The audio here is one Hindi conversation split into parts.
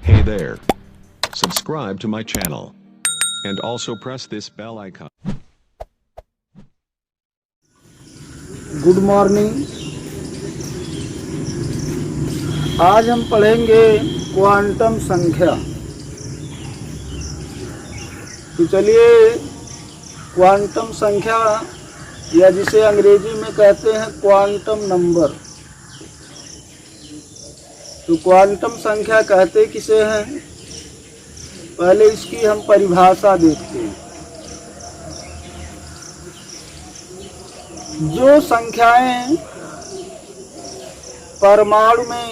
Hey there. Subscribe to my channel. And also press this bell icon. Good morning. आज हम पढ़ेंगे क्वांटम संख्या। तो चलिए, क्वांटम संख्या या जिसे अंग्रेजी में कहते हैं क्वांटम नंबर, तो क्वांटम संख्या कहते किसे हैं, पहले इसकी हम परिभाषा देखते हैं। जो संख्याएं परमाणु में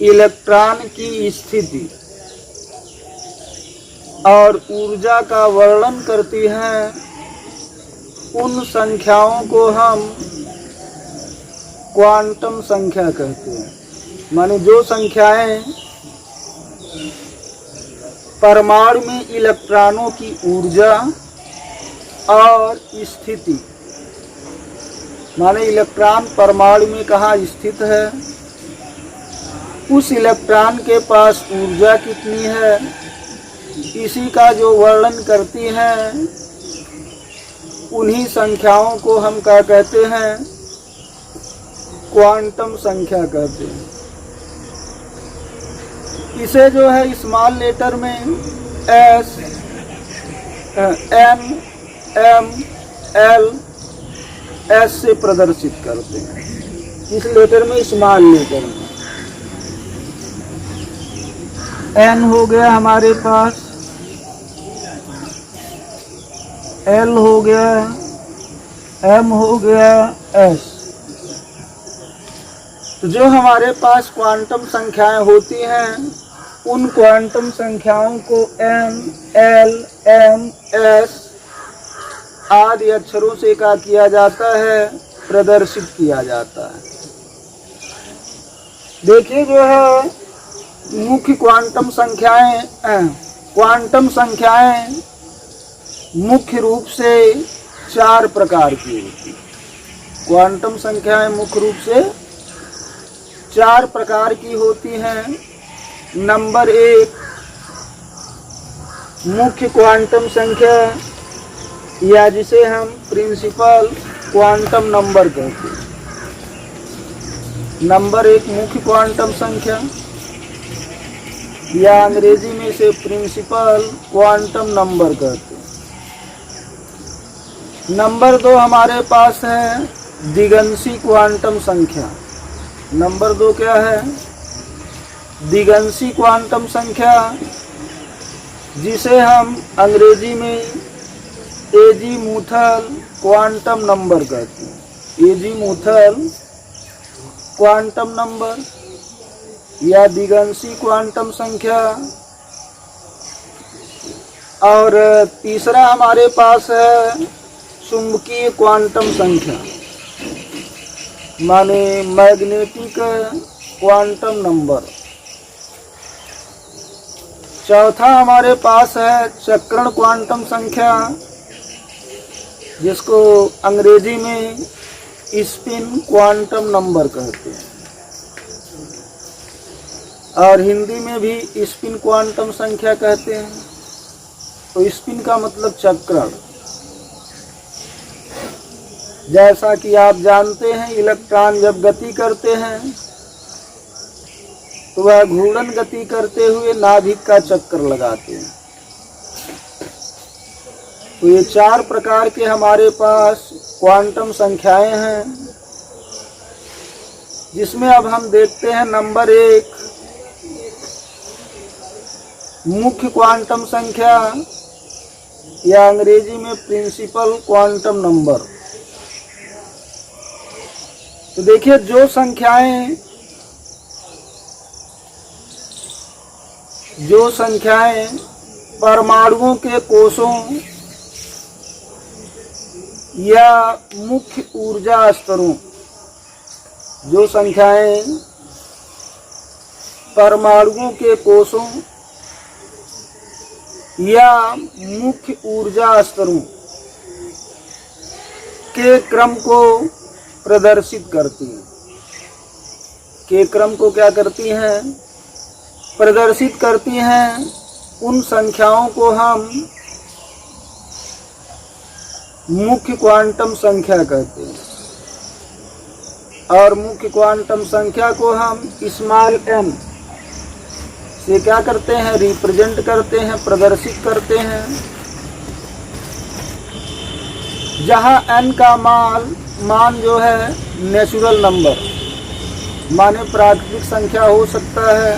इलेक्ट्रॉन की स्थिति और ऊर्जा का वर्णन करती हैं, उन संख्याओं को हम क्वांटम संख्या कहते हैं। माने जो संख्याएं परमाणु में इलेक्ट्रॉनों की ऊर्जा और स्थिति, माने इलेक्ट्रॉन परमाणु में कहाँ स्थित है, उस इलेक्ट्रॉन के पास ऊर्जा कितनी है, इसी का जो वर्णन करती हैं, उन्हीं संख्याओं को हम क्या कहते हैं, क्वांटम संख्या कहते हैं। इसे जो है स्मॉल लेटर में S, N, M, L, S से प्रदर्शित करते हैं। इस लेटर में स्मॉल लेटर में एन हो गया हमारे पास, एल हो गया, एम हो गया, एस। तो जो हमारे पास क्वांटम संख्याएं होती हैं, उन क्वांटम संख्याओं को एन, एल, एम, एस आदि अक्षरों से क्या किया जाता है, प्रदर्शित किया जाता है। देखिए, जो है मुख्य क्वांटम संख्याएं मुख्य रूप से 4 प्रकार की होती हैं। क्वांटम संख्याएं मुख्य रूप से 4 प्रकार की होती हैं। नंबर 1 मुख्य क्वांटम संख्या या जिसे हम प्रिंसिपल क्वांटम नंबर कहते हैं। नंबर 1 मुख्य क्वांटम संख्या या अंग्रेजी में इसे प्रिंसिपल क्वांटम नंबर कहते हैं। नंबर 2 हमारे पास है द्विगंशी क्वांटम संख्या। नंबर 2 क्या है, द्विगंशी क्वांटम संख्या, जिसे हम अंग्रेजी में एजीमुथल क्वांटम नंबर कहते हैं। एजीमुथल क्वांटम नंबर या द्विगंशी क्वांटम संख्या। और तीसरा हमारे पास है चुंबकीय क्वांटम संख्या, माने मैग्नेटिक क्वांटम नंबर। चौथा हमारे पास है चक्रण क्वांटम संख्या, जिसको अंग्रेजी में स्पिन क्वांटम नंबर कहते हैं और हिंदी में भी स्पिन क्वांटम संख्या कहते हैं। तो स्पिन का मतलब चक्रण। जैसा कि आप जानते हैं, इलेक्ट्रॉन जब गति करते हैं तो वह घूर्णन गति करते हुए नाभिक का चक्कर लगाते हैं। तो ये 4 प्रकार के हमारे पास क्वांटम संख्याएं हैं, जिसमें अब हम देखते हैं नंबर 1 मुख्य क्वांटम संख्या या अंग्रेजी में प्रिंसिपल क्वांटम नंबर। तो देखिए, जो संख्याएं परमाणुओं के कोषों या मुख्य ऊर्जा स्तरों, जो संख्याएं परमाणुओं के कोषों या मुख्य ऊर्जा स्तरों के क्रम को प्रदर्शित करती हैं, के क्रम को क्या करती हैं, प्रदर्शित करती हैं उन संख्याओं को हम मुख्य क्वांटम संख्या कहते हैं, और मुख्य क्वांटम संख्या को हम स्मॉल n से क्या करते हैं, रिप्रेजेंट करते हैं, प्रदर्शित करते हैं। जहाँ n का मान जो है नेचुरल नंबर माने प्राकृतिक संख्या हो सकता है,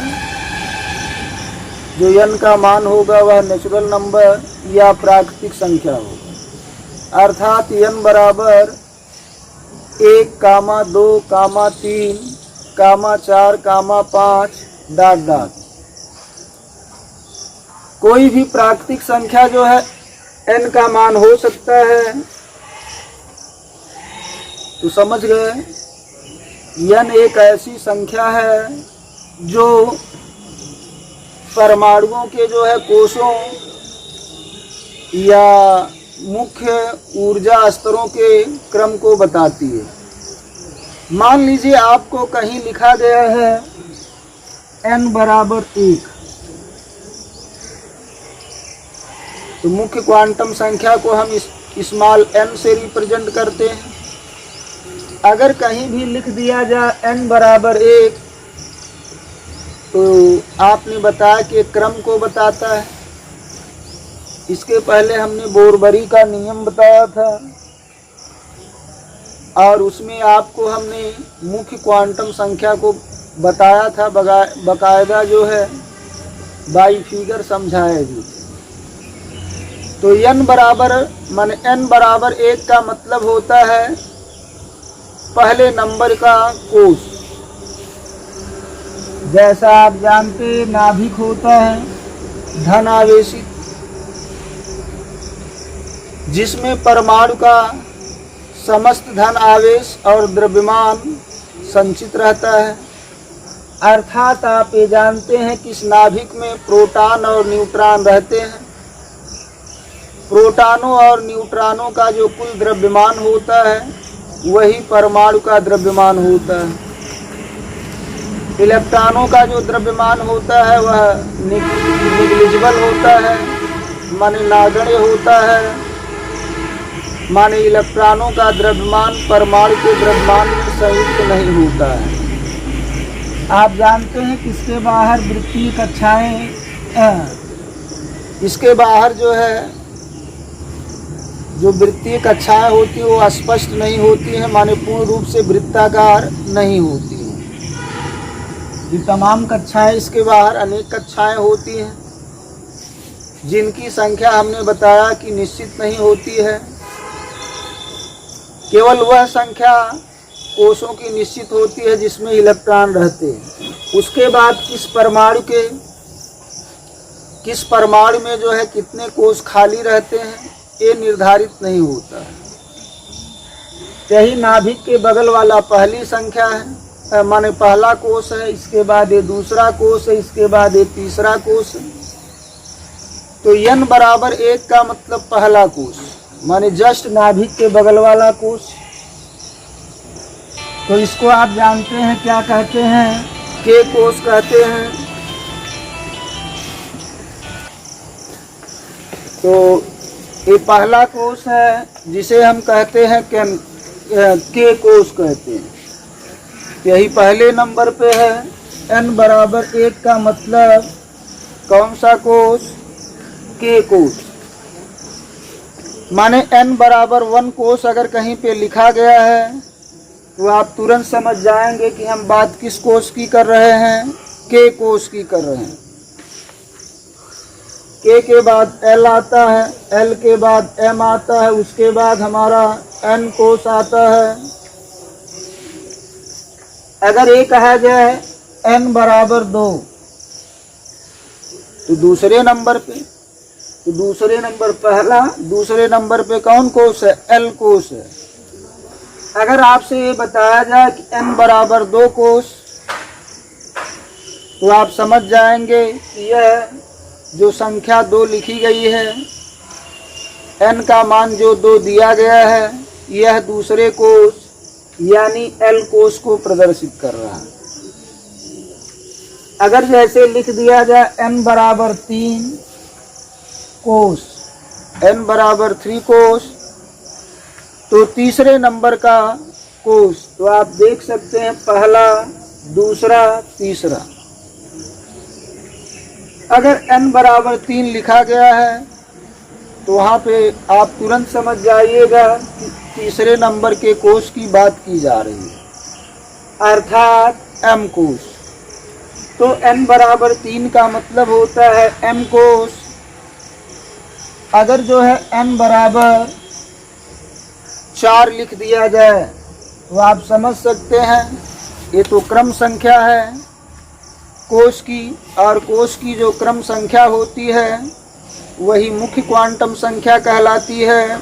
जो n का मान होगा वह नेचुरल नंबर या प्राकृतिक संख्या होगा। अर्थात n बराबर 1, 2, 3, 4, 5 ... कोई भी प्राकृतिक संख्या जो है n का मान हो सकता है। तो समझ गए, n एक ऐसी संख्या है जो परमाणुओं के जो है कोषों या मुख्य ऊर्जा स्तरों के क्रम को बताती है। मान लीजिए आपको कहीं लिखा गया है n बराबर 1, तो मुख्य क्वांटम संख्या को हम स्मॉल n से रिप्रेजेंट करते हैं। अगर कहीं भी लिख दिया जाए n बराबर 1, तो आपने बताया कि क्रम को बताता है। इसके पहले हमने बोरबरी का नियम बताया था, और उसमें आपको हमने मुख्य क्वांटम संख्या को बताया था, बकायदा जो है बाई फिगर समझाया भी। तो n बराबर माने n बराबर 1 का मतलब होता है पहले नंबर का कोष। जैसा आप जानते नाभिक होता है धन आवेशित, जिसमें परमाणु का समस्त धन आवेश और द्रव्यमान संचित रहता है। अर्थात आप ये जानते हैं कि इस नाभिक में प्रोटॉन और न्यूट्रॉन रहते हैं। प्रोटॉनों और न्यूट्रॉनों का जो कुल द्रव्यमान होता है वही परमाणु का द्रव्यमान होता है। इलेक्ट्रॉनों का जो द्रव्यमान होता है वह निग्लिजिबल होता है, माने नगण्य होता है। माने इलेक्ट्रॉनों का द्रव्यमान परमाणु के द्रव्यमान में संयुक्त नहीं होता है। आप जानते हैं कि इसके बाहर वृत्तीय कक्षाएं, इसके बाहर जो है जो वृत्तीय कक्षाएं होती है वो स्पष्ट नहीं होती हैं, माने पूर्ण रूप से वृत्ताकार नहीं होती हैं। ये तमाम कक्षाएं, इसके बाहर अनेक कक्षाएं होती हैं जिनकी संख्या हमने बताया कि निश्चित नहीं होती है। केवल वह संख्या कोषों की निश्चित होती है जिसमें इलेक्ट्रॉन रहते हैं। उसके बाद किस परमाणु में जो है कितने कोष खाली रहते हैं ये निर्धारित नहीं होता है। यही नाभिक के बगल वाला पहली संख्या है, माने पहला कोष है, इसके बाद ये दूसरा कोष है, इसके बाद ये तीसरा कोष है। तो n बराबर 1 का मतलब पहला कोष, माने जस्ट नाभिक के बगल वाला कोष। तो इसको आप जानते हैं क्या कहते हैं, के कोष कहते हैं। तो ये पहला कोष है जिसे हम कहते हैं के कोष कहते हैं। यही पहले नंबर पे है। n बराबर 1 का मतलब कौन सा कोष, के कोष। माने n बराबर 1 कोष अगर कहीं पे लिखा गया है तो आप तुरंत समझ जाएंगे कि हम बात किस कोष की कर रहे हैं, के कोष की कर रहे हैं। के बाद L आता है, L के बाद M आता है, उसके बाद हमारा N कोष आता है। अगर ये कहा जाए n बराबर 2 तो दूसरे नंबर पे, तो दूसरे नंबर पहला, दूसरे नंबर पे कौन कोष है, L कोष है। अगर आपसे ये बताया जाए कि n बराबर 2 कोष, तो आप समझ जाएंगे कि यह जो संख्या 2 लिखी गई है, n का मान जो 2 दिया गया है, यह दूसरे कोष यानी L कोष को प्रदर्शित कर रहा है। अगर जैसे लिख दिया जाए n बराबर 3 कोस, n बराबर 3 कोस, तो तीसरे नंबर का कोस, तो आप देख सकते हैं पहला, दूसरा, तीसरा। अगर n बराबर 3 लिखा गया है तो वहाँ पे आप तुरंत समझ जाइएगा कि तीसरे नंबर के कोस की बात की जा रही है, अर्थात m कोस। तो n बराबर 3 का मतलब होता है m कोस। अगर जो है n बराबर 4 लिख दिया जाए तो आप समझ सकते हैं ये तो क्रम संख्या है कोस की, और कोस की जो क्रम संख्या होती है वही मुख्य क्वांटम संख्या कहलाती है।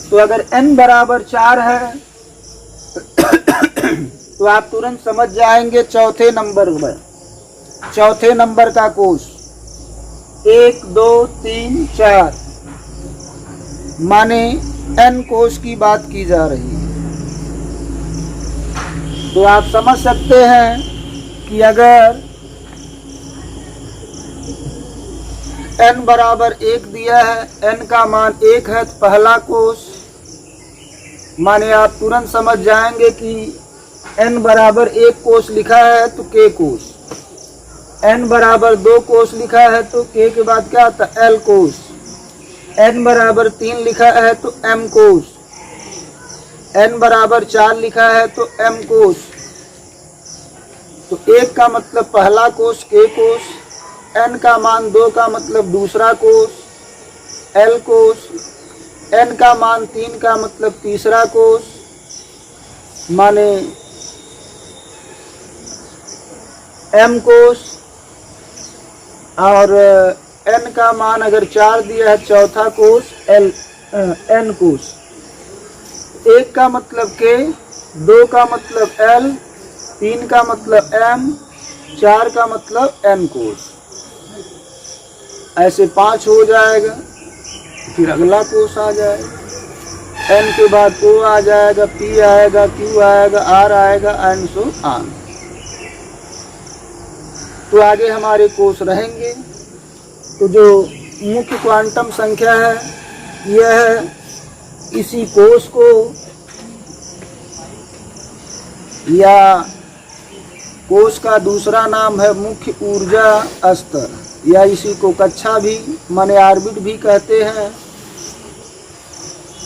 तो अगर n बराबर 4 है तो आप तुरंत समझ जाएंगे चौथे नंबर का कोस 1 2 3 4, माने n कोस की बात की जा रही है। तो आप समझ सकते हैं कि अगर n बराबर 1 दिया है, n का मान 1 है, तो पहला कोस, माने आप तुरंत समझ जाएंगे कि n बराबर 1 कोस लिखा है तो k कोस, n बराबर 2 कोस लिखा है तो k के बाद क्या आता है l कोस, n बराबर 3 लिखा है तो m कोस, n बराबर 4 लिखा है तो m कोस। तो 1 का मतलब पहला कोस k कोस, n का मान 2 का मतलब दूसरा कोस l कोस, n का मान 3 का मतलब तीसरा कोस, माने m कोस। और n का मान अगर 4 दिया है चौथा कोस n कोस। 1 का मतलब k, 2 का मतलब l, 3 का मतलब m, 4 का मतलब n कोस। ऐसे 5 हो जाएगा, फिर अगला कोस आ जाएगा, n के बाद o आ जाएगा, p आएगा, q आएगा, r आएगा, एंड सो ऑन। तो आगे हमारे कोस रहेंगे। तो जो मुख्य क्वांटम संख्या है यह इसी कोस को या कोस का दूसरा नाम है मुख्य ऊर्जा स्तर, या इसी को कक्षा भी माने ऑर्बिट भी कहते हैं।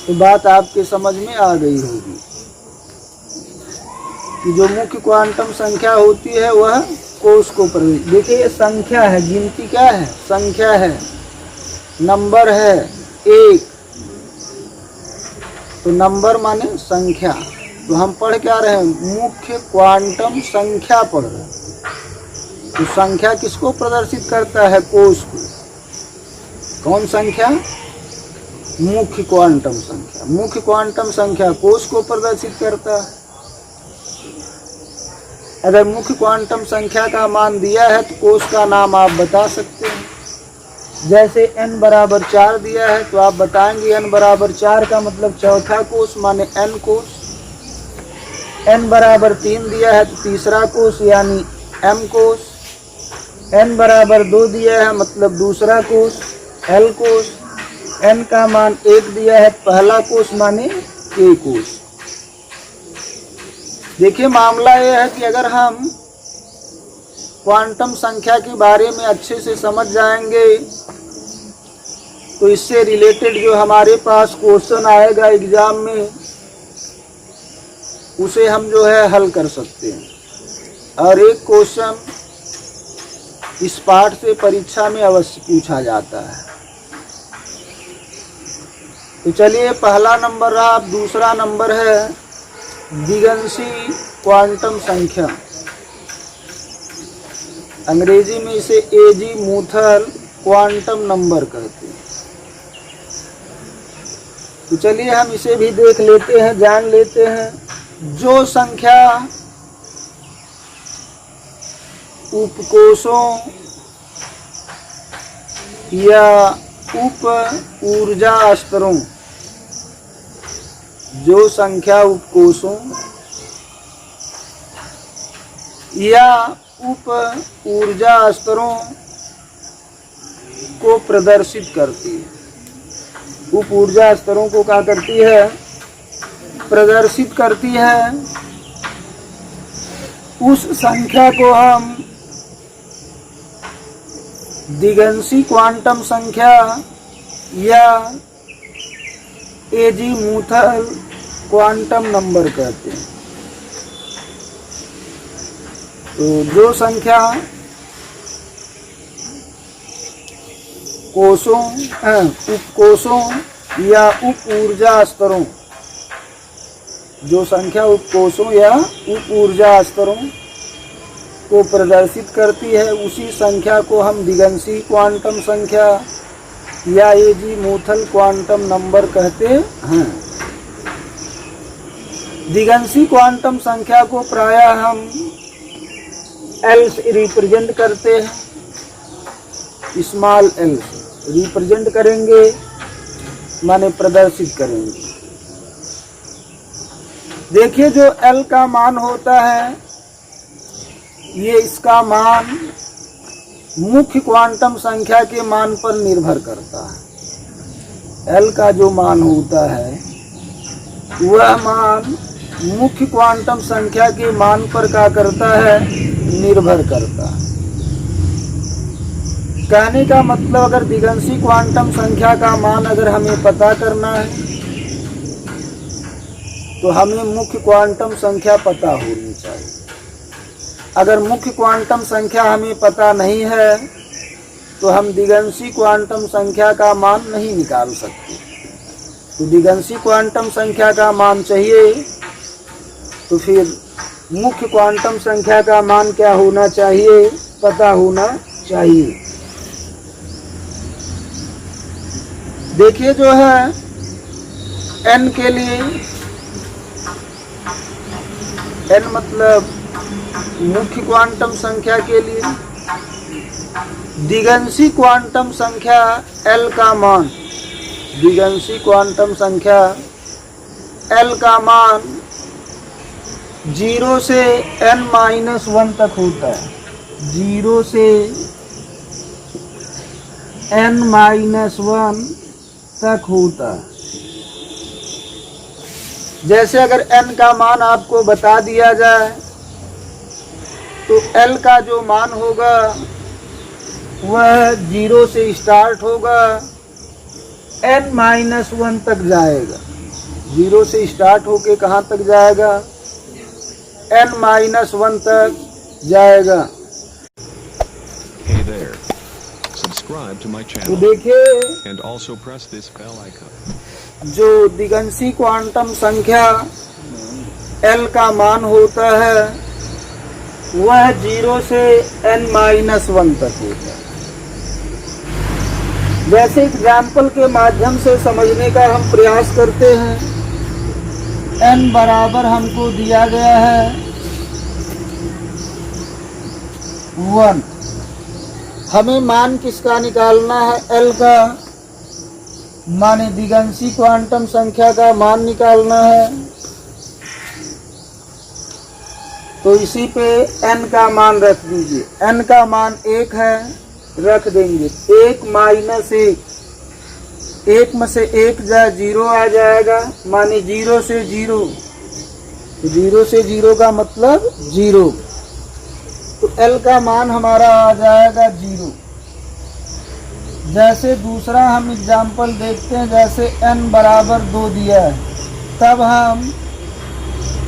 तो बात आपके समझ में आ गई होगी कि जो मुख्य क्वांटम संख्या होती है वह कोस को प्रवेश। देखिए संख्या है, गिनती क्या है, संख्या है, नंबर है 1, तो नंबर माने संख्या। तो हम पढ़ क्या रहे हैं, मुख्य क्वांटम संख्या पढ़ रहे हैं। तो संख्या किसको प्रदर्शित करता है, कोस को। कौन संख्या, मुख्य क्वांटम संख्या। मुख्य क्वांटम संख्या कोस को प्रदर्शित करता है। अगर मुख्य क्वांटम संख्या का मान दिया है तो कोस का नाम आप बता सकते हैं। जैसे n बराबर 4 दिया है तो आप बताएंगे n बराबर 4 का मतलब चौथा कोस माने n कोस। n बराबर 3 दिया है तो तीसरा कोस यानी m कोस। n बराबर 2 दिया है मतलब दूसरा कोस l कोस। n का मान 1 दिया है पहला कोस माने k कोस। देखिए मामला यह है कि अगर हम क्वांटम संख्या के बारे में अच्छे से समझ जाएंगे तो इससे रिलेटेड जो हमारे पास क्वेश्चन आएगा एग्जाम में उसे हम जो है हल कर सकते हैं। और एक क्वेश्चन इस पाठ से परीक्षा में अवश्य पूछा जाता है। तो चलिए पहला नंबर रहा। अब दूसरा नंबर है दिगंशी क्वांटम संख्या। अंग्रेजी में इसे एजीमूथल क्वांटम नंबर कहते हैं। तो चलिए हम इसे भी देख लेते हैं, जान लेते हैं। जो संख्या उपकोषों या उप ऊर्जा स्तरों, जो संख्या उपकोषों या उप ऊर्जा स्तरों को प्रदर्शित करती है। उप ऊर्जा स्तरों को क्या करती है? प्रदर्शित करती है। उस संख्या को हम दिगंशी क्वांटम संख्या या एजीमूथल क्वांटम नंबर कहते हैं। तो जो संख्या कोषों, उपकोषों या उप ऊर्जा स्तरों, जो संख्या उपकोषों या उप ऊर्जा स्तरों को प्रदर्शित करती है, उसी संख्या को हम दिगंशी क्वांटम संख्या या एजीमूथल क्वांटम नंबर कहते हैं। दिगंशी क्वांटम संख्या को प्रायः हम एल से रिप्रेजेंट करते हैं, स्मॉल एल से रिप्रेजेंट करेंगे, माने प्रदर्शित करेंगे। देखिए जो एल का मान होता है, ये इसका मान मुख्य क्वांटम संख्या के मान पर निर्भर करता है। एल का जो मान होता है वह मान मुख्य क्वांटम संख्या के मान पर क्या करता है? निर्भर करता है। कहने का मतलब अगर दिगंशी क्वांटम संख्या का मान अगर हमें पता करना है तो हमें मुख्य क्वांटम संख्या पता होनी चाहिए। अगर मुख्य क्वांटम संख्या हमें पता नहीं है तो हम दिगंशी क्वांटम संख्या का मान नहीं निकाल सकते। तो दिगंशी क्वांटम संख्या का मान चाहिए तो फिर मुख्य क्वांटम संख्या का मान क्या होना चाहिए? पता होना चाहिए। देखिए जो है n के लिए, n मतलब मुख्य क्वांटम संख्या के लिए, दिगंशी क्वांटम संख्या l का मान, दिगंशी क्वांटम संख्या l का मान 0 से n-1 तक होता है। 0 से n-1 तक होता है। जैसे अगर n का मान आपको बता दिया जाए तो l का जो मान होगा वह 0 से स्टार्ट होगा, n-1 तक जाएगा। 0 से स्टार्ट होके कहाँ तक जाएगा? n-1 तक जाएगा। Hey there. Subscribe to my तो channel देखिए and also press this bell icon. जो दिगंशी क्वांटम संख्या l का मान होता है वह 0 से n-1 तक होता है। जैसे एग्जाम्पल के माध्यम से समझने का हम प्रयास करते हैं। n बराबर हमको दिया गया है 1। हमें मान किसका निकालना है? l का, माने दिगंशी क्वांटम संख्या का मान निकालना है। तो इसी पे n का मान रख दीजिए। n का मान 1 है, रख देंगे। 1 माइनस 1 में से 1 जाए 0 आ जाएगा, माने 0 से 0। 0 से 0 का मतलब 0। तो l का मान हमारा आ जाएगा 0। जैसे दूसरा हम एग्जाम्पल देखते हैं, जैसे n बराबर 2 दिया है, तब हम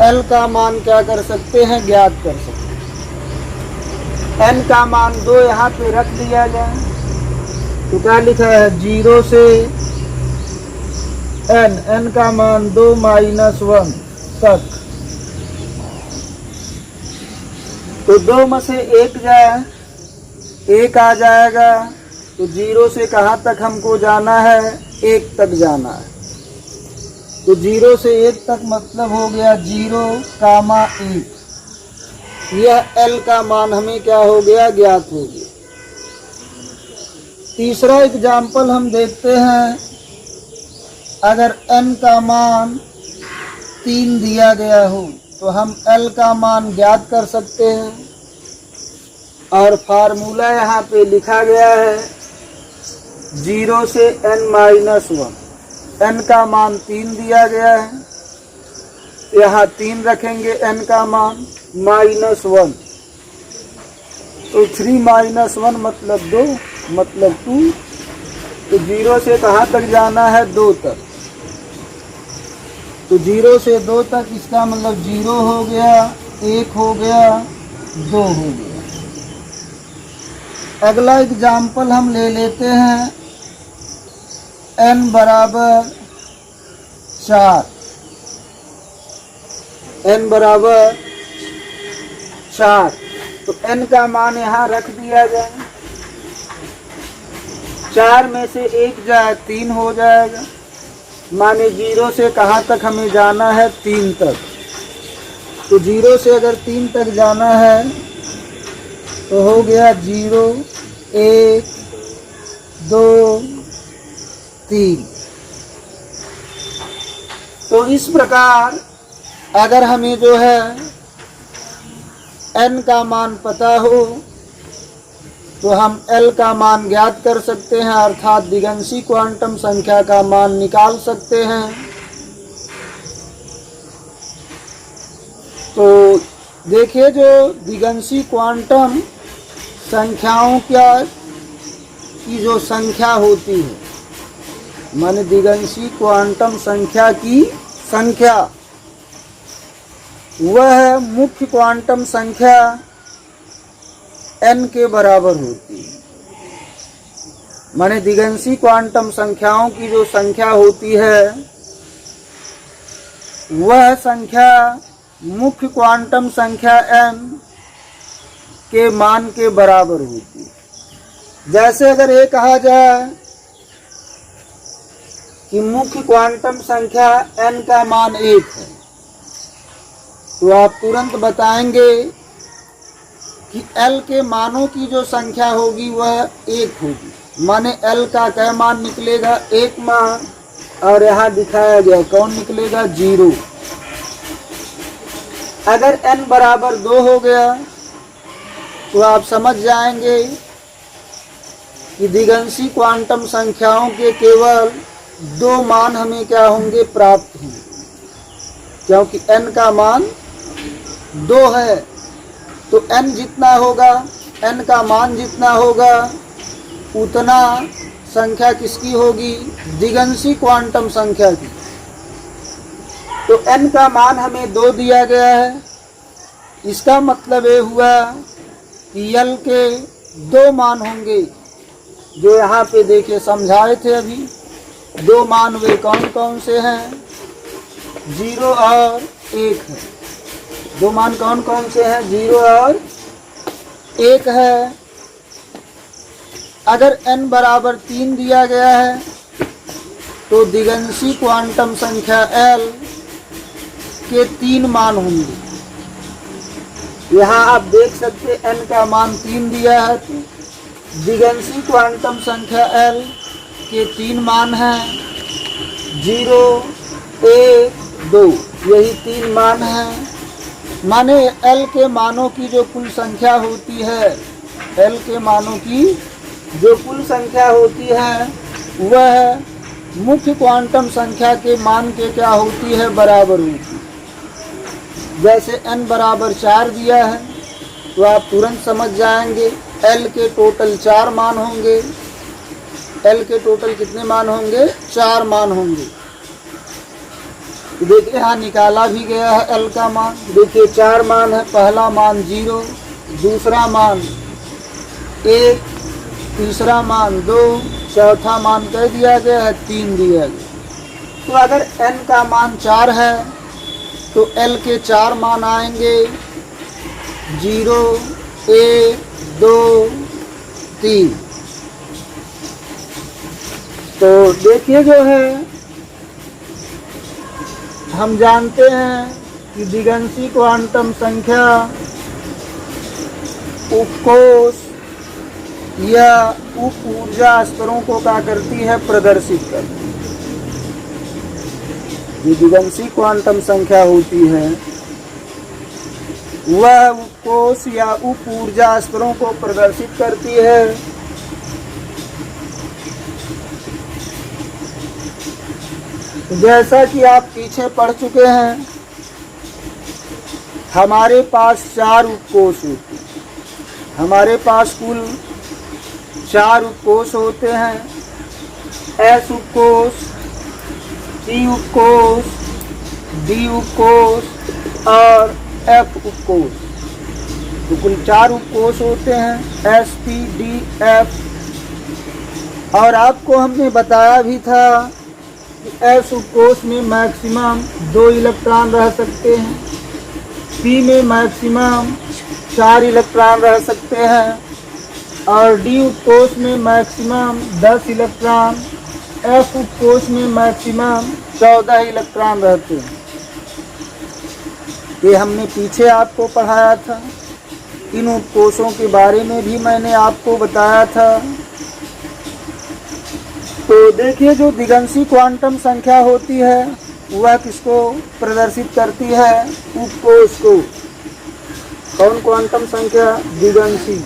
l का मान क्या कर सकते हैं? ज्ञात कर सकते हैं। n का मान 2 यहाँ पे रख दिया जाए तो क्या लिखा है? 0 से n का मान 2-1 तक। तो 2 में से 1 जाए 1 आ जाएगा। तो 0 से कहाँ तक हमको जाना है? 1 तक जाना है। तो 0 से 1 तक मतलब हो गया 0,1। यह l का मान हमें क्या हो गया? ज्ञात हो गया। तीसरा एग्जाम्पल हम देखते हैं। अगर n का मान 3 दिया गया हो तो हम l का मान ज्ञात कर सकते हैं। और फार्मूला यहाँ पे लिखा गया है 0 से n-1। n का मान 3 दिया गया है, यहाँ 3 रखेंगे n का मान -1, तो 3 - 1 मतलब 2 मतलब 2। तो 0 से कहाँ तक जाना है? 2 तक। तो 0 से 2 तक, इसका मतलब 0 हो गया, 1 हो गया, 2 हो गया। अगला एग्जाम्पल हम ले लेते हैं n बराबर 4। n बराबर 4, तो n का मान यहाँ रख दिया जाए। 4 में से 1 जाए 3 हो जाएगा, माने 0 से कहाँ तक हमें जाना है? 3 तक। तो 0 से अगर 3 तक जाना है तो हो गया 0, 1, 2, 3। तो इस प्रकार अगर हमें जो है n का मान पता हो तो हम l का मान ज्ञात कर सकते हैं, अर्थात दिगंशी क्वांटम संख्या का मान निकाल सकते हैं। तो देखिए, जो दिगंशी क्वांटम संख्याओं की जो संख्या होती है, माने दिगंशी क्वांटम संख्या की संख्या, वह मुख्य क्वांटम संख्या n के बराबर होती है। माने दिगंशी क्वांटम संख्याओं की जो संख्या होती है, वह संख्या मुख्य क्वांटम संख्या n के मान के बराबर होती है। जैसे अगर ये कहा जाए कि मुख्य क्वांटम संख्या n का मान 1 है, तो आप तुरंत बताएंगे कि l के मानों की जो संख्या होगी वह 1 होगी। माने l का क्या मान निकलेगा? 1 मान, और यहाँ दिखाया गया कौन निकलेगा? 0। अगर n बराबर 2 हो गया तो आप समझ जाएंगे कि दिगंशी क्वांटम संख्याओं के केवल 2 मान हमें क्या होंगे? प्राप्त होंगे, क्योंकि n का मान 2 है। तो n जितना होगा, n का मान जितना होगा, उतना संख्या किसकी होगी? दिगंशी क्वांटम संख्या की। तो n का मान हमें 2 दिया गया है। इसका मतलब ये हुआ कि l के 2 मान होंगे, जो यहाँ पे देखिए समझाए थे अभी। 2 मान वे कौन कौन से हैं? 0 और 1 है। 2 मान कौन कौन से हैं? 0 और 1 है। अगर n बराबर 3 दिया गया है तो दिगंशी क्वांटम संख्या l के 3 मान होंगे। यहाँ आप देख सकते n का मान 3 दिया है, तो दिगंशी क्वांटम संख्या l के 3 मान हैं। 0, 1, 2, यही 3 मान हैं। माने l के मानों की जो कुल संख्या होती है, l के मानों की जो कुल संख्या होती है, वह मुख्य क्वांटम संख्या के मान के क्या होती है? बराबर होती है। जैसे n बराबर 4 दिया है तो आप तुरंत समझ जाएंगे l के टोटल 4 मान होंगे। l के टोटल कितने मान होंगे? 4 मान होंगे। देखिए यहाँ निकाला भी गया है l का मान। देखिए 4 मान है। पहला मान 0, दूसरा मान 1, तीसरा मान 2, चौथा मान कह दिया गया है 3 दिया गया। तो अगर n का मान 4 है तो l के 4 मान आएंगे। 0, 1, 2, 3। तो देखिए जो है, हम जानते हैं कि दिगंशी क्वांटम संख्या उपकोष या उप ऊर्जा स्तरों को क्या करती है? प्रदर्शित करती है। ये दिगंशी क्वांटम संख्या होती है, वह उपकोष या उप ऊर्जा स्तरों को प्रदर्शित करती है। जैसा कि आप पीछे पढ़ चुके हैं, हमारे पास 4 उपकोष होते हैं। हमारे पास कुल 4 उपकोष होते हैं। एस उपकोष, टी उपकोष, डी उपकोष और एफ उपकोष। तो कुल 4 उपकोष होते हैं, एस, पी, डी, एफ। और आपको हमने बताया भी था कि एस उपकोष में मैक्सिमम 2 इलेक्ट्रॉन रह सकते हैं, पी में मैक्सिमम 4 इलेक्ट्रॉन रह सकते हैं और डी उपकोष में मैक्सिमम 10 इलेक्ट्रॉन, एफ उपकोष में मैक्सिमम 14 इलेक्ट्रॉन रहते हैं। ये हमने पीछे आपको पढ़ाया था। इन उपकोषों के बारे में भी मैंने आपको बताया था। तो देखिए, जो दिगंशी क्वांटम संख्या होती है वह किसको प्रदर्शित करती है? उपकोष को। कौन क्वांटम संख्या? दिगंशी।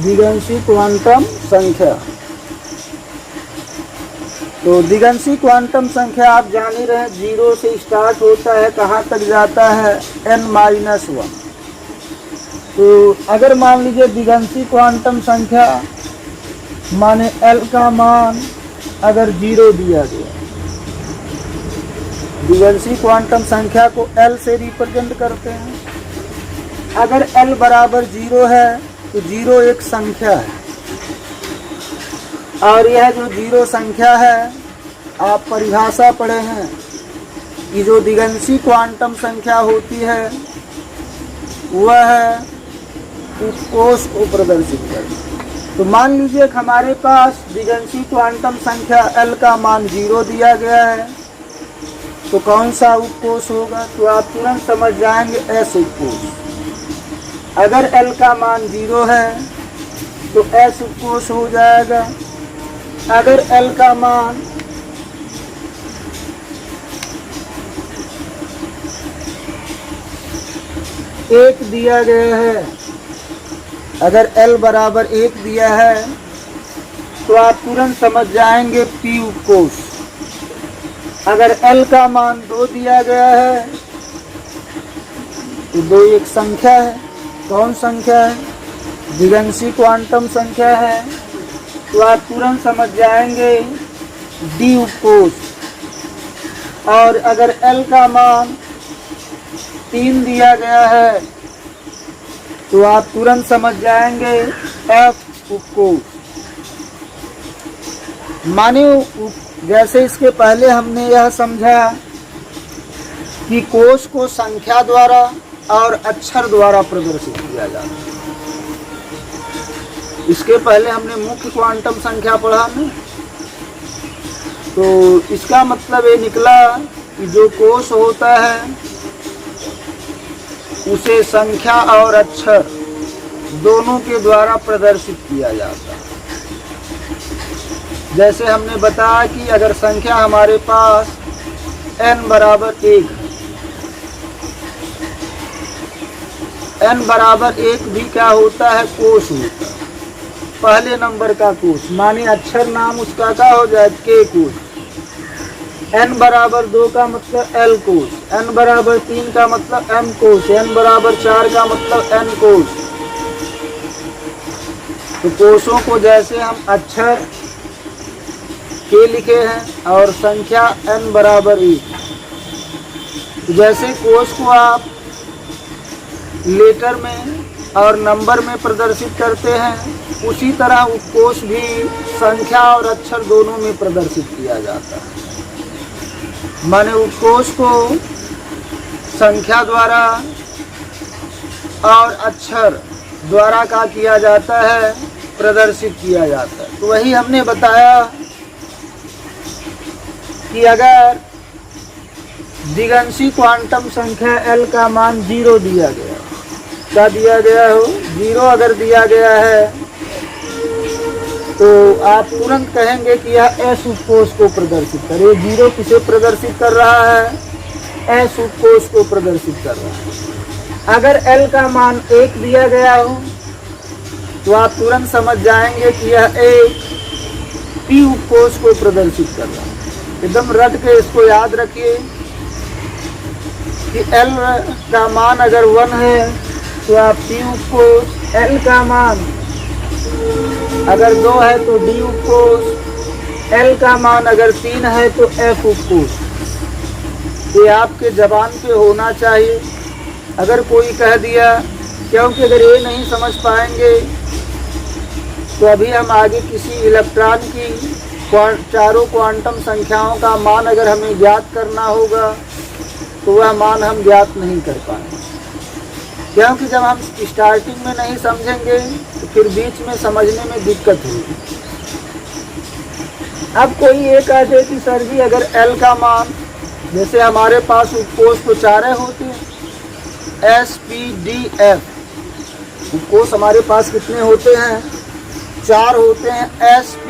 दिगंशी क्वांटम संख्या। तो दिगंशी क्वांटम संख्या आप जान ही रहे हैं, 0 से स्टार्ट होता है, कहाँ तक जाता है? n-1। तो अगर मान लीजिए दिगंशी क्वांटम संख्या माने L का मान अगर 0 दिया गया, दिगंशी क्वांटम संख्या को L से रिप्रेजेंट करते हैं। अगर L बराबर 0 है तो 0 एक संख्या है और यह जो 0 संख्या है, आप परिभाषा पढ़े हैं कि जो दिगंशी क्वांटम संख्या होती है वह उपकोष को प्रदर्शित करती है। तो मान लीजिए कि हमारे पास दिगंशी क्वांटम संख्या L का मान 0 दिया गया है, तो कौन सा उपकोष होगा? तो आप तुरंत समझ जाएंगे, S उपकोष। अगर L का मान 0 है तो S उपकोष हो जाएगा। अगर L का मान 1 दिया गया है, अगर L बराबर 1 दिया है तो आप तुरंत समझ जाएंगे P उपकोष। अगर L का मान 2 दिया गया है तो 2 एक संख्या है। कौन संख्या है? दिगंशी क्वांटम संख्या है। तो आप तुरंत समझ जाएंगे D उपकोष। और अगर L का मान 3 दिया गया है तो आप तुरंत समझ जाएंगे F उपकोष। माने जैसे इसके पहले हमने यह समझा कि कोष को संख्या द्वारा और अक्षर द्वारा प्रदर्शित किया जाता है। इसके पहले हमने मुख्य क्वांटम संख्या पढ़ा में, तो इसका मतलब ये निकला कि जो कोष होता है उसे संख्या और अक्षर दोनों के द्वारा प्रदर्शित किया जाता है। जैसे हमने बताया कि अगर संख्या हमारे पास n बराबर 1, n बराबर 1 भी क्या होता है? कोष होता है, पहले नंबर का कोष। माने अक्षर नाम उसका क्या हो जाए? k कोष। n बराबर 2 का मतलब l कोष, n बराबर 3 का मतलब m कोष, n बराबर 4 का मतलब n कोष। तो कोषों को जैसे हम अक्षर k लिखे हैं और संख्या n बराबर 1, जैसे कोष को आप लेटर में और नंबर में प्रदर्शित करते हैं, उसी तरह उपकोष भी संख्या और अक्षर दोनों में प्रदर्शित किया जाता है। माने उपकोष को संख्या द्वारा और अक्षर द्वारा क्या किया जाता है? प्रदर्शित किया जाता है। तो वही हमने बताया कि अगर दिगंशी क्वांटम संख्या L का मान 0 दिया गया का दिया गया हो, 0 अगर दिया गया है तो आप तुरंत कहेंगे कि यह एस उपकोष को प्रदर्शित करे। 0 किसे प्रदर्शित कर रहा है? एस उपकोष को प्रदर्शित कर रहा है। अगर L का मान 1 दिया गया हो तो आप तुरंत समझ जाएंगे कि यह एक P उपकोष को प्रदर्शित कर रहा है। एकदम रट के इसको याद रखिए कि L का मान अगर 1 है तो आप P उपकोष, L का मान अगर 2 है तो D उपकोष, L का मान अगर 3 है तो F उपकोष। ये आपके जबान पे होना चाहिए। अगर कोई कह दिया, क्योंकि अगर ये नहीं समझ पाएंगे तो अभी हम आगे किसी इलेक्ट्रॉन की चारों क्वांटम संख्याओं का मान अगर हमें ज्ञात करना होगा तो वह मान हम ज्ञात नहीं कर पाएंगे, क्योंकि जब हम स्टार्टिंग में नहीं समझेंगे तो फिर बीच में समझने में दिक्कत होगी। अब कोई ये कहते कि सर जी अगर L का मान, जैसे हमारे पास उपकोष तो 4 होते हैं, S, P, D, F। उपकोष हमारे पास कितने होते हैं? 4 होते हैं, S, P,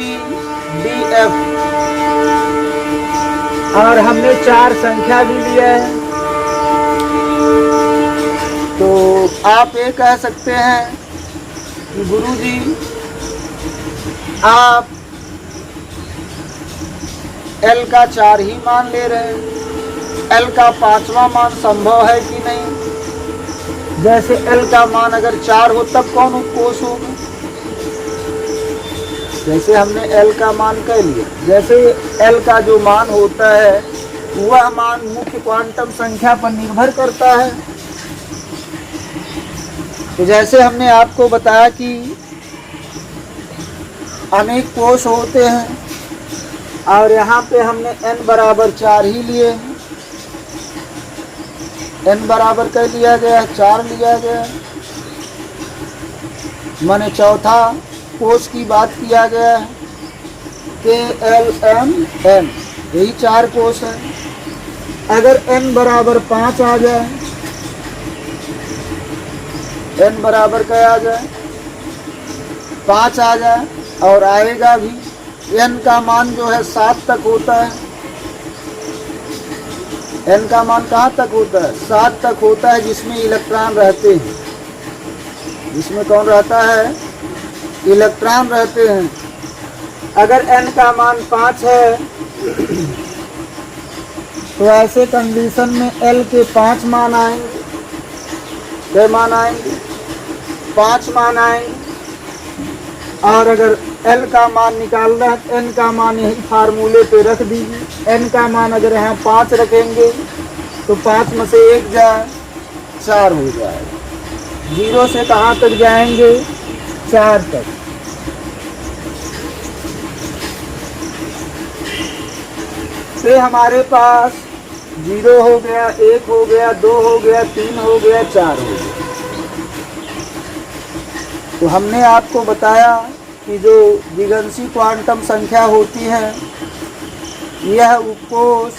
D, F। और हमने 4 संख्या भी लिया है, तो आप ये कह सकते हैं कि गुरुजी आप L का 4 ही मान ले रहे हैं, L का 5वां मान संभव है कि नहीं? जैसे L का मान अगर 4 हो तब कौन उपकोष होगा? जैसे हमने L का मान कह लिया, जैसे L का जो मान होता है वह मान मुख्य क्वांटम संख्या पर निर्भर करता है। तो जैसे हमने आपको बताया कि अनेक कोष होते हैं और यहाँ पे हमने n बराबर 4 ही लिए हैं। n बराबर कह लिया गया, 4 लिया गया, माने चौथा कोष की बात किया गया है। K, L, M, N, यही 4 कोष है। अगर n बराबर 5 आ जाए, n बराबर क्या आ जाए? 5 आ जाए, और आएगा भी। n का मान जो है 7 तक होता है। n का मान कहाँ तक होता है? 7 तक होता है, जिसमें इलेक्ट्रॉन रहते हैं। जिसमें कौन रहता है? इलेक्ट्रॉन रहते हैं। अगर n का मान 5 है तो ऐसे कंडीशन में L के 5 मान आएंगे। क्या मान आएंगे? 5 मान आएंगे। और अगर L का मान निकालना है तो n का मान यही फार्मूले पे रख दीजिए। n का मान अगर यहाँ 5 रखेंगे तो 5 में से 1 जाए, 4 हो जाएगा। 0 से कहाँ तक जाएंगे? 4 तक। फिर हमारे पास 0 हो गया, 1 हो गया, 2 हो गया, 3 हो गया, 4 हो गया। तो हमने आपको बताया कि जो द्विगंशी क्वांटम संख्या होती है यह उपकोष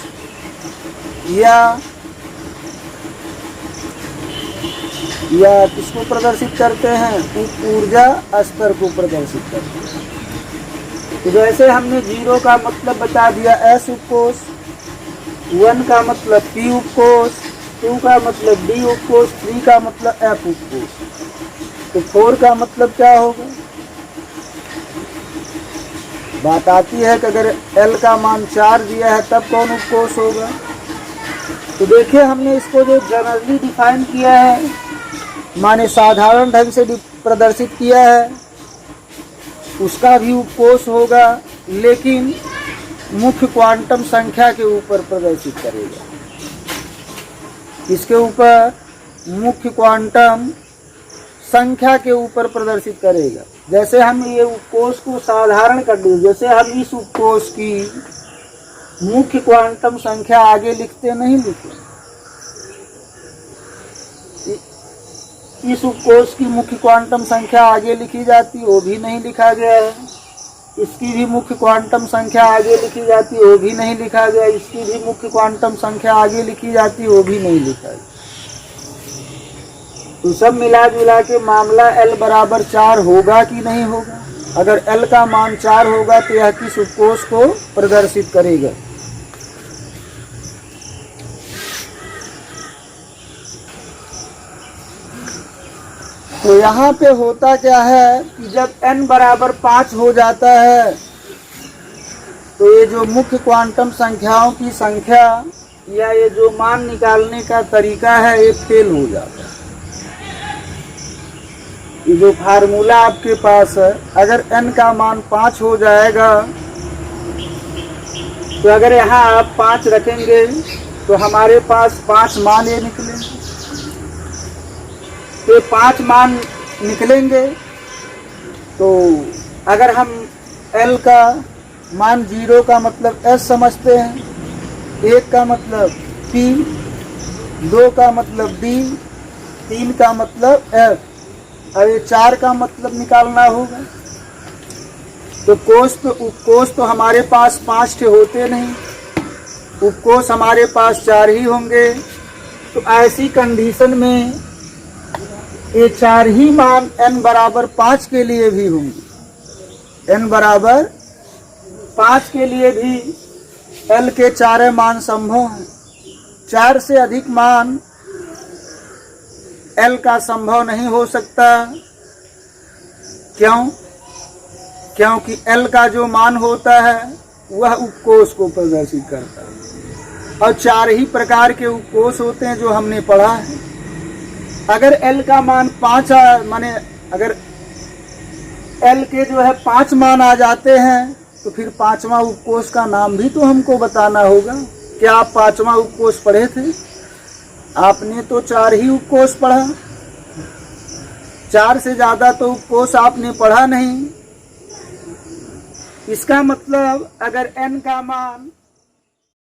या किसको प्रदर्शित करते हैं? ऊर्जा स्तर को प्रदर्शित करते हैं। तो जैसे हमने 0 का मतलब बता दिया S उपकोष, 1 का मतलब P उपकोष, 2 का मतलब D उपकोष, 3 का मतलब F उपकोष। तो 4 का मतलब क्या होगा? बात आती है कि अगर L का मान 4 दिया है तब कौन उपकोष होगा? तो देखिए हमने इसको जो जनरली डिफाइन किया है, माने साधारण ढंग से प्रदर्शित किया है, उसका भी उपकोष होगा, लेकिन मुख्य क्वांटम संख्या के ऊपर प्रदर्शित करेगा। इसके ऊपर मुख्य क्वांटम संख्या के ऊपर प्रदर्शित करेगा। जैसे हम ये उपकोष को साधारण कर दें, जैसे हम इस उपकोष की मुख्य क्वांटम संख्या आगे लिखते नहीं लिखते, इस उपकोष की मुख्य क्वांटम संख्या आगे लिखी जाती, वो भी नहीं लिखा गया है। इसकी भी मुख्य क्वांटम संख्या आगे लिखी जाती, वो भी नहीं लिखा गया। इसकी भी मुख्य क्वांटम संख्या आगे लिखी जाती, वो भी नहीं लिखा गया। तो सब मिला जुला के मामला L बराबर 4 होगा कि नहीं होगा? अगर L का मान 4 होगा तो यह किस उपकोष को प्रदर्शित करेगा? तो यहाँ पे होता क्या है कि जब n बराबर 5 हो जाता है तो ये जो मुख्य क्वांटम संख्याओं की संख्या या ये जो मान निकालने का तरीका है ये फेल हो जाता है। ये जो फार्मूला आपके पास है, अगर n का मान 5 हो जाएगा तो अगर यहाँ आप 5 रखेंगे तो हमारे पास 5 मान ये निकलेंगे। तो 5 मान निकलेंगे तो अगर हम L का मान 0 का मतलब S समझते हैं, 1 का मतलब P, 2 का मतलब D, 3 का मतलब F, और ये 4 का मतलब निकालना होगा। तो उपकोष तो हमारे पास 5 ठे होते नहीं, उपकोष हमारे पास 4 ही होंगे। तो ऐसी कंडीशन में ये 4 ही मान n बराबर 5 के लिए भी होंगे। n बराबर 5 के लिए भी L के 4 मान संभव हैं। 4 से अधिक मान L का संभव नहीं हो सकता। क्यों? क्योंकि L का जो मान होता है वह उपकोष को प्रदर्शित करता है और 4 ही प्रकार के उपकोष होते हैं जो हमने पढ़ा है। अगर L का मान 5 माने अगर L के जो है 5 मान आ जाते हैं तो फिर 5वां उपकोष का नाम भी तो हमको बताना होगा। क्या आप 5वां उपकोष पढ़े थे? आपने तो 4 ही उपकोष पढ़ा, 4 से ज्यादा तो उपकोष आपने पढ़ा नहीं। इसका मतलब अगर n का मान